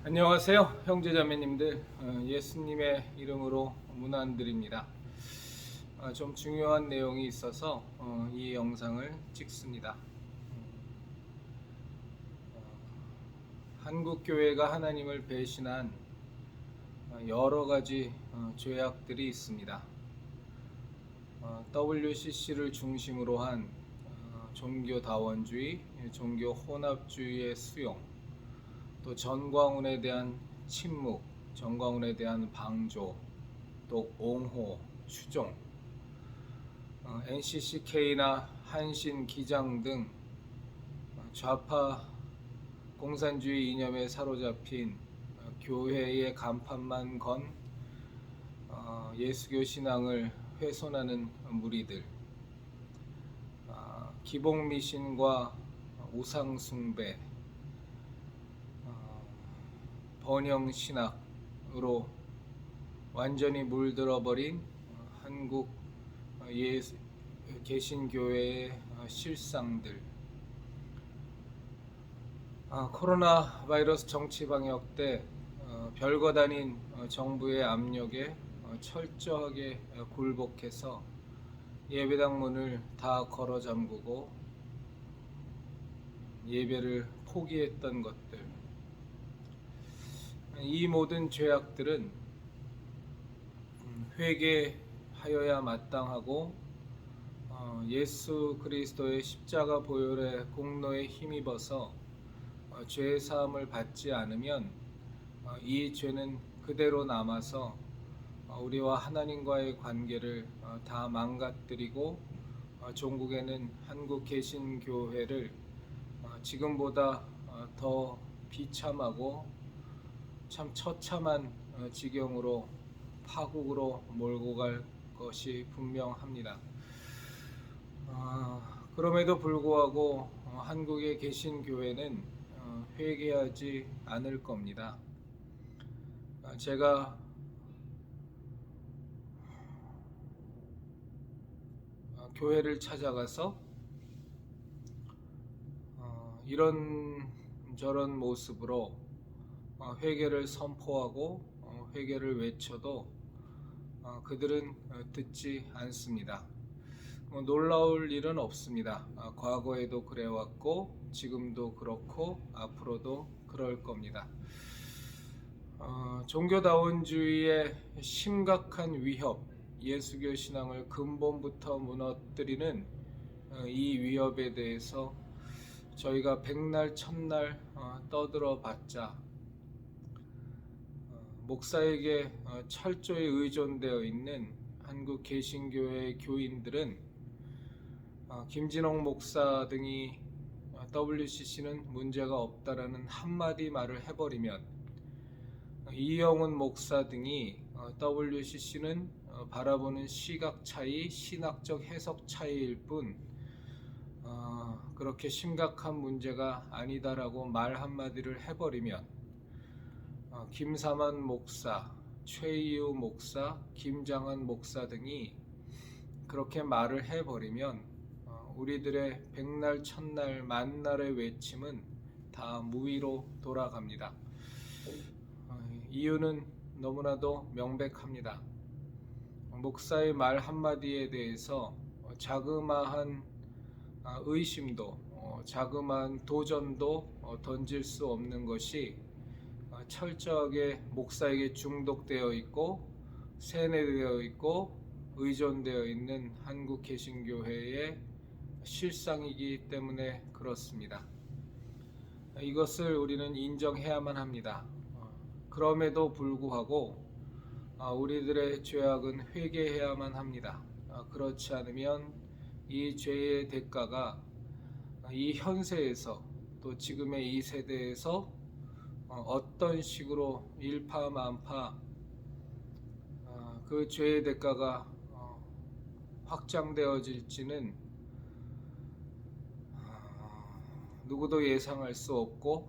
안녕하세요, 형제자매님들. 예수님의 이름으로 문안드립니다. 좀 중요한 내용이 있어서 이 영상을 찍습니다. 한국 교회가 하나님을 배신한 여러 가지 죄악들이 있습니다. WCC를 중심으로 한 종교다원주의, 종교 혼합주의의 수용, 또 전광훈에 대한 침묵, 전광훈에 대한 방조, 또 옹호, 추종, NCCK나 한신 기장 등 좌파 공산주의 이념에 사로잡힌 교회의 간판만 건 예수교 신앙을 훼손하는 무리들, 기복미신과 우상숭배, 번영신학으로 완전히 물들어버린 한국 개신교회의 실상들, 코로나 바이러스 정치 방역 때 별것 아닌 정부의 압력에 철저하게 굴복해서 예배당 문을 다 걸어 잠그고 예배를 포기했던 것들, 이 모든 죄악들은 회개하여야 마땅하고 예수 그리스도의 십자가 보혈의 공로에 힘입어서 죄 사함을 받지 않으면 이 죄는 그대로 남아서 우리와 하나님과의 관계를 다 망가뜨리고 종국에는 한국 개신교회를 지금보다 더 비참하고 참 처참한 지경으로 파국으로 몰고 갈 것이 분명합니다. 그럼에도 불구하고 한국의 개신교회는 회개하지 않을 겁니다. 제가 교회를 찾아가서 이런 저런 모습으로 회개를 선포하고 회개를 외쳐도 그들은 듣지 않습니다. 놀라울 일은 없습니다. 과거에도 그래왔고 지금도 그렇고 앞으로도 그럴 겁니다. 종교다원주의의 심각한 위협, 예수교 신앙을 근본부터 무너뜨리는 이 위협에 대해서 저희가 백날 첫날 떠들어 봤자 목사에게 철저히 의존되어 있는 한국 개신교회 교인들은 김진홍 목사 등이 WCC는 문제가 없다라는 한마디 말을 해버리면 이영훈 목사 등이 WCC는 바라보는 시각 차이, 신학적 해석 차이일 뿐 그렇게 심각한 문제가 아니다라고 말 한마디를 해버리면 김사만 목사, 최이우 목사, 김장한 목사 등이 그렇게 말을 해버리면 우리들의 백날 첫날 만날의 외침은 다 무위로 돌아갑니다. 이유는 너무나도 명백합니다. 목사의 말 한마디에 대해서 자그마한 의심도 자그마한 도전도 던질 수 없는 것이 철저하게 목사에게 중독되어 있고 세뇌되어 있고 의존되어 있는 한국 개신교회의 실상이기 때문에 그렇습니다. 이것을 우리는 인정해야만 합니다. 그럼에도 불구하고 우리들의 죄악은 회개해야만 합니다. 그렇지 않으면 이 죄의 대가가 이 현세에서 또 지금의 이 세대에서 어떤 식으로 일파만파 그 죄의 대가가 확장되어질지는 누구도 예상할 수 없고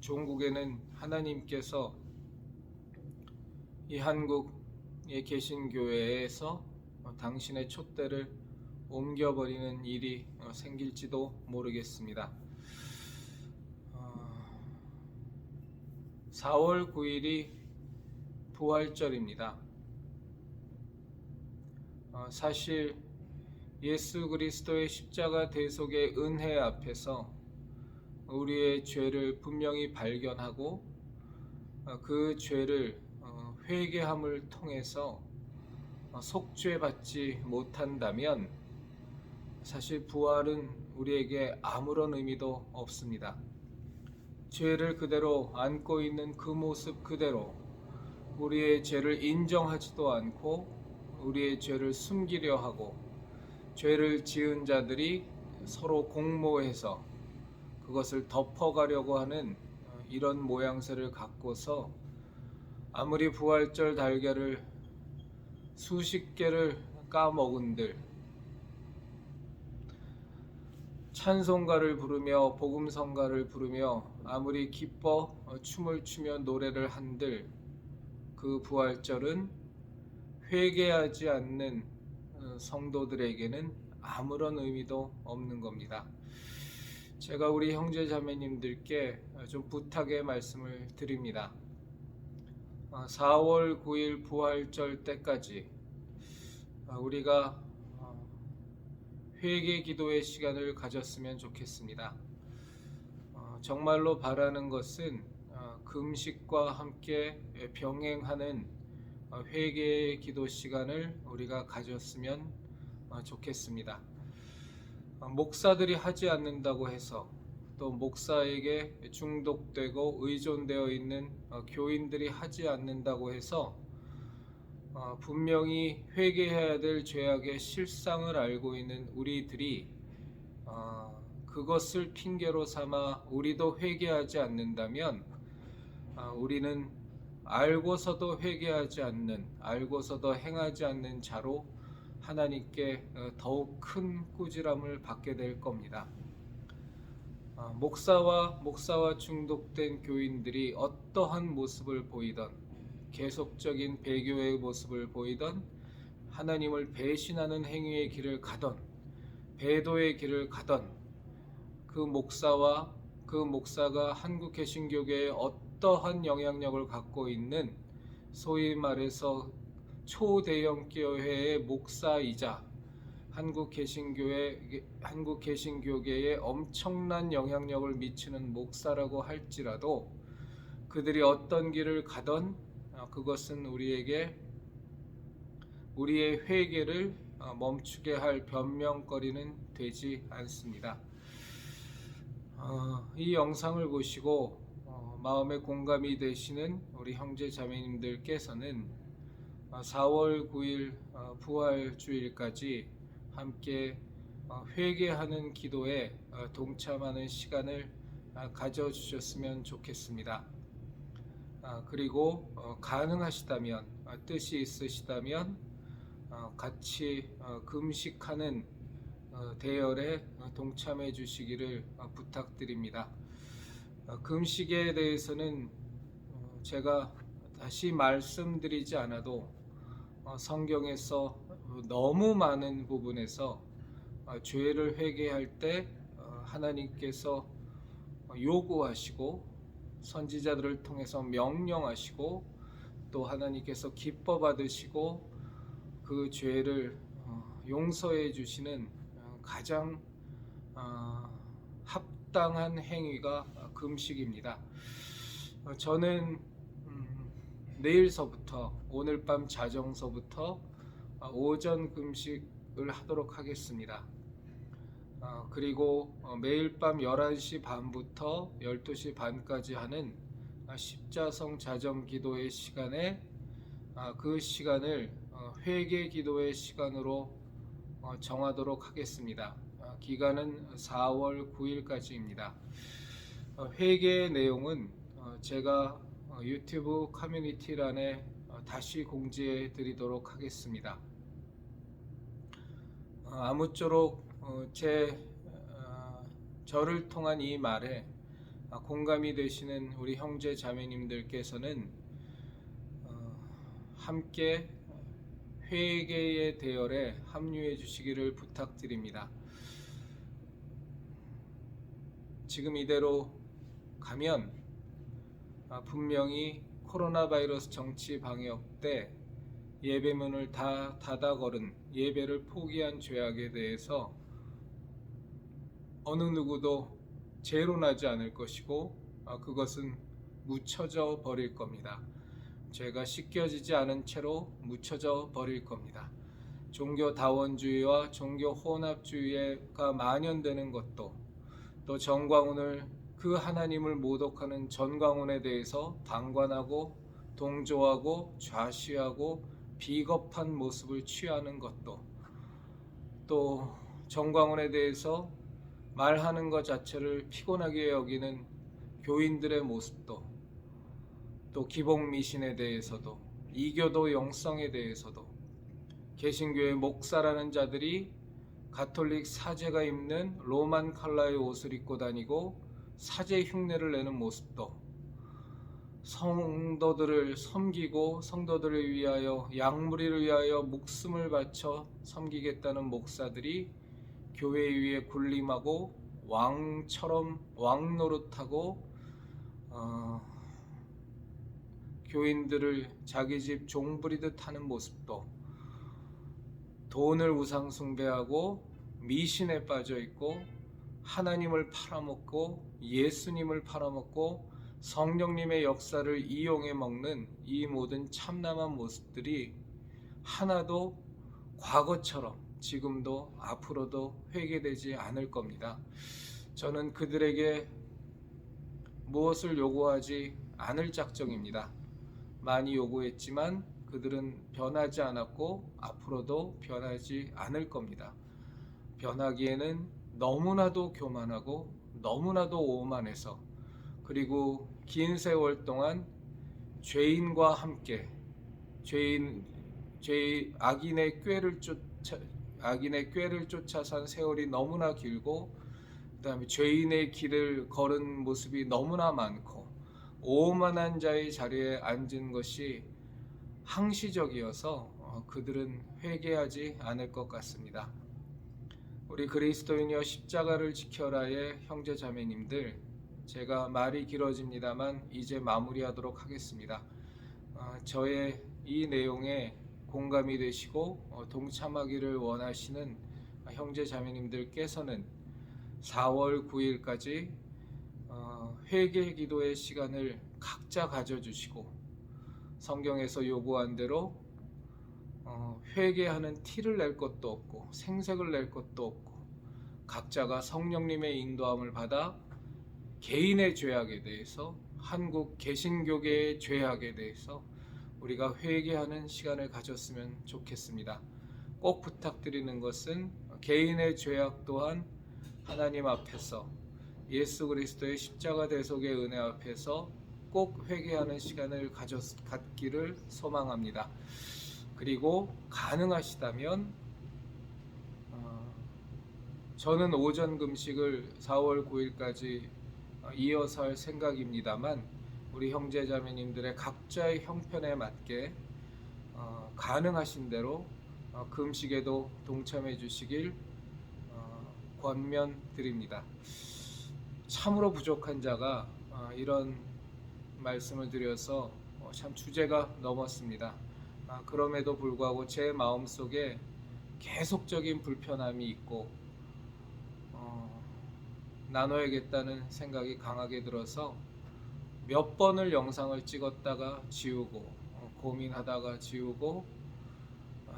종국에는 하나님께서 이 한국의 개신교회에서 당신의 촛대를 옮겨버리는 일이 생길지도 모르겠습니다. 4월 9일이 부활절입니다. 사실 예수 그리스도의 십자가 대속의 은혜 앞에서 우리의 죄를 분명히 발견하고 그 죄를 회개함을 통해서 속죄받지 못한다면 사실 부활은 우리에게 아무런 의미도 없습니다. 죄를 그대로 안고 있는 그 모습 그대로 우리의 죄를 인정하지도 않고 우리의 죄를 숨기려 하고 죄를 지은 자들이 서로 공모해서 그것을 덮어가려고 하는 이런 모양새를 갖고서 아무리 부활절 달걀을 수십 개를 까먹은들 찬송가를 부르며 복음성가를 부르며 아무리 기뻐 춤을 추며 노래를 한들 그 부활절은 회개하지 않는 성도들에게는 아무런 의미도 없는 겁니다. 제가 우리 형제 자매님들께 좀 부탁의 말씀을 드립니다. 4월 9일 부활절 때까지 우리가 회개 기도의 시간을 가졌으면 좋겠습니다. 정말로 바라는 것은 금식과 함께 병행하는 회개의 기도 시간을 우리가 가졌으면 좋겠습니다. 목사들이 하지 않는다고 해서 또 목사에게 중독되고 의존되어 있는 교인들이 하지 않는다고 해서 분명히 회개해야 될 죄악의 실상을 알고 있는 우리들이 그것을 핑계로 삼아 우리도 회개하지 않는다면 우리는 알고서도 회개하지 않는, 알고서도 행하지 않는 자로 하나님께 더욱 큰 꾸지람을 받게 될 겁니다. 목사와 중독된 교인들이 어떠한 모습을 보이던, 계속적인 배교의 모습을 보이던, 하나님을 배신하는 행위의 길을 가던, 배도의 길을 가던 그 목사가 한국 개신교계에 어떠한 영향력을 갖고 있는 소위 말해서 초대형 교회의 목사이자 한국 개신교계에 엄청난 영향력을 미치는 목사라고 할지라도 그들이 어떤 길을 가던 그것은 우리의 회개를 멈추게 할 변명거리는 되지 않습니다. 이 영상을 보시고 마음에 공감이 되시는 우리 형제 자매님들께서는 4월 9일 부활주일까지 함께 회개하는 기도에 동참하는 시간을 가져주셨으면 좋겠습니다. 그리고 가능하시다면, 뜻이 있으시다면 같이 금식하는 대열에 동참해 주시기를 부탁드립니다. 금식에 대해서는 제가 다시 말씀드리지 않아도 성경에서 너무 많은 부분에서 죄를 회개할 때 하나님께서 요구하시고 선지자들을 통해서 명령하시고 또 하나님께서 기뻐 받으시고 그 죄를 용서해 주시는 가장 합당한 행위가 금식입니다. 저는 내일서부터 오늘 밤 자정서부터 오전 금식을 하도록 하겠습니다. 그리고 매일 밤 11시 반부터 12시 반까지 하는 십자성 자정 기도의 시간에 그 시간을 회개 기도의 시간으로 정하도록 하겠습니다. 기간은 4월 9일까지입니다. 회개의 내용은 제가 유튜브 커뮤니티란에 다시 공지해 드리도록 하겠습니다. 아무쪼록 저를 통한 이 말에 공감이 되시는 우리 형제 자매님들께서는 함께 회개의 대열에 합류해 주시기를 부탁드립니다. 지금 이대로 가면 분명히 코로나 바이러스 정치 방역 때 예배문을 다 닫아 걸은, 예배를 포기한 죄악에 대해서 어느 누구도 죄로 나지 않을 것이고 그것은 묻혀져 버릴 겁니다. 죄가 씻겨지지 않은 채로 묻혀져 버릴 겁니다. 종교 다원주의와 종교 혼합주의가 만연되는 것도, 또 전광훈을, 그 하나님을 모독하는 전광훈에 대해서 방관하고 동조하고 좌시하고 비겁한 모습을 취하는 것도, 또 전광훈에 대해서 말하는 것 자체를 피곤하게 여기는 교인들의 모습도, 또 기복미신에 대해서도, 이교도 영성에 대해서도, 개신교의 목사라는 자들이 가톨릭 사제가 입는 로만 컬러의 옷을 입고 다니고 사제 흉내를 내는 모습도, 성도들을 섬기고 성도들을 위하여, 양무리를 위하여 목숨을 바쳐 섬기겠다는 목사들이 교회 위에 군림하고 왕처럼 왕노릇하고 교인들을 자기 집 종부리듯 하는 모습도, 돈을 우상 숭배하고 미신에 빠져 있고 하나님을 팔아먹고 예수님을 팔아먹고 성령님의 역사를 이용해 먹는 이 모든 참남한 모습들이 하나도 과거처럼 지금도 앞으로도 회개되지 않을 겁니다. 저는 그들에게 무엇을 요구하지 않을 작정입니다. 많이 요구했지만 그들은 변하지 않았고 앞으로도 변하지 않을 겁니다. 변하기에는 너무나도 교만하고 너무나도 오만해서, 그리고 긴 세월 동안 죄인과 함께 악인의 꾀를 쫓아 산 세월이 너무나 길고, 그다음에 죄인의 길을 걸은 모습이 너무나 많고, 오만한 자의 자리에 앉은 것이 항시적이어서 그들은 회개하지 않을 것 같습니다. 우리 그리스도인이여 십자가를 지켜라의 형제 자매님들, 제가 말이 길어집니다만 이제 마무리하도록 하겠습니다. 저의 이 내용에 공감이 되시고 동참하기를 원하시는 형제 자매님들께서는 4월 9일까지 회개 기도의 시간을 각자 가져주시고, 성경에서 요구한 대로 회개하는 티를 낼 것도 없고 생색을 낼 것도 없고, 각자가 성령님의 인도함을 받아 개인의 죄악에 대해서, 한국 개신교계의 죄악에 대해서 우리가 회개하는 시간을 가졌으면 좋겠습니다. 꼭 부탁드리는 것은 개인의 죄악 또한 하나님 앞에서, 예수 그리스도의 십자가 대속의 은혜 앞에서 꼭 회개하는 시간을 갖기를 소망합니다. 그리고 가능하시다면 저는 오전 금식을 4월 9일까지 이어서 할 생각입니다만, 우리 형제 자매님들의 각자의 형편에 맞게 가능하신 대로 금식에도 동참해 주시길 권면드립니다. 참으로 부족한 자가 이런 말씀을 드려서 참 주제가 넘었습니다. 그럼에도 불구하고 제 마음속에 계속적인 불편함이 있고 나눠야겠다는 생각이 강하게 들어서 몇 번을 영상을 찍었다가 지우고 고민하다가 지우고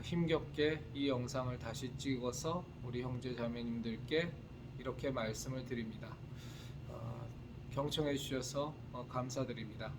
힘겹게 이 영상을 다시 찍어서 우리 형제 자매님들께 이렇게 말씀을 드립니다. 경청해 주셔서 감사드립니다.